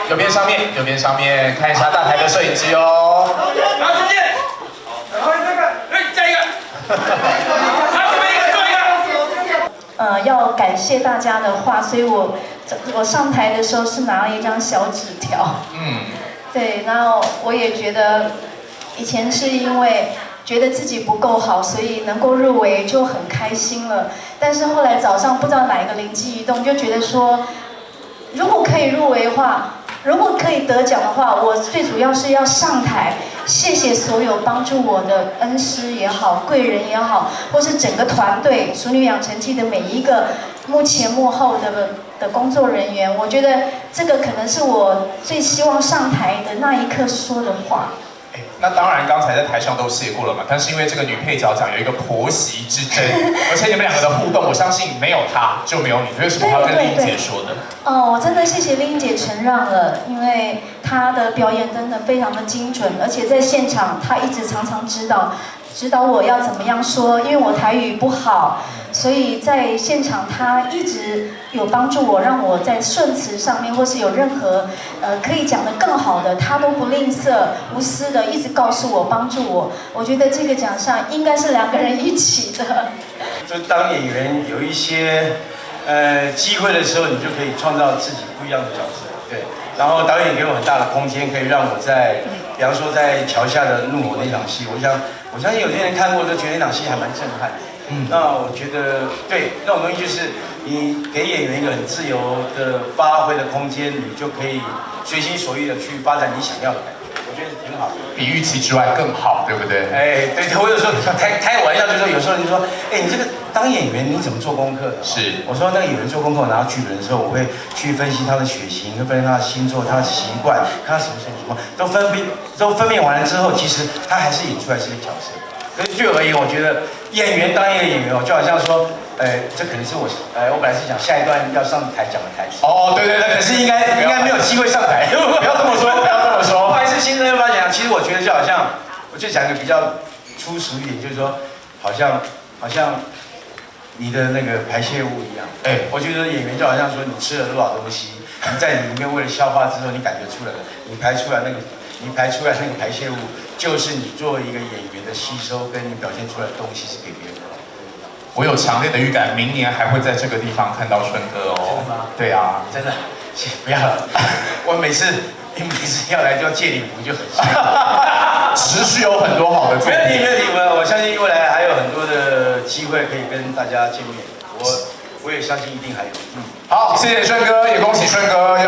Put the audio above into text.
右边上面，右边上面，看一下大台的摄影机哦。然后中间，然后这个，哎，再一个，好，这边一个，最后一个。要感谢大家的话，所以我上台的时候是拿了一张小纸条。对，然后我也觉得以前是因为觉得自己不够好，所以能够入围就很开心了。但是后来早上不知道哪一个灵机一动，就觉得说，如果可以入围的话，如果可以得奖的话，我最主要是要上台，谢谢所有帮助我的恩师也好，贵人也好，或是整个团队《熟女养成记》的每一个幕前幕后的工作人员。我觉得这个可能是我最希望上台的那一刻说的话。那当然，刚才在台上都谢过了嘛。但是因为这个女配角奖有一个婆媳之争，而且你们两个的互动，我相信没有她就没有你。这是我要跟丽英姐说的。我真的谢谢丽英姐承让了，因为她的表演真的非常的精准，而且在现场她一直常常指导我要怎么样说，因为我台语不好，所以在现场她一直有帮助我，让我在顺词上面或是有任何可以讲得更好的，她都不吝啬、无私的一直告诉我、帮助我。我觉得这个奖项应该是两个人一起的。就当演员有一些机会的时候，你就可以创造自己不一样的角色，对。然后导演给我很大的空间，可以让我在，比方说在桥下的怒火那场戏，我相信有些人看过都觉得那场戏还蛮震撼的。那我觉得对那种东西就是你给演员一个很自由的发挥的空间，你就可以随心所欲的去发展你想要的感觉。我觉得挺好的，比预期之外更好，对不对？对，我有时候开玩笑就说，有时候你说，你这个当演员你怎么做功课的？是，我说那个演员做功课，我拿到剧本的时候，我会去分析他的血型，会分析他的星座、他的习惯，看他什么都分辨完了之后，其实他还是演出来是一个角色。可是对我而言，我觉得演员当一个演员，就好像说，这可能是我本来是讲下一段要上台讲的台词。对，可是应该没有机会上台。不要这么说，不要这么说。不好意思，新生要不要讲？其实我觉得就好像，我就讲一个比较粗俗一点，就是说，好像你的那个排泄物一样。我觉得演员就好像说你吃了多少东西，你在你里面为了消化之后，你感觉出来了，你排出来那个排泄物，就是你作为一个演员的吸收跟你表现出来的东西是给别人的。我有强烈的预感，明年还会在这个地方看到顺哥哦。真的吗？对啊，真的，不要了。我每次要来就要借礼服就很辛苦。持续有很多好的作品。没问题，我相信未来还有很多的机会可以跟大家见面。我也相信一定还有。好，谢谢顺哥，也恭喜顺哥。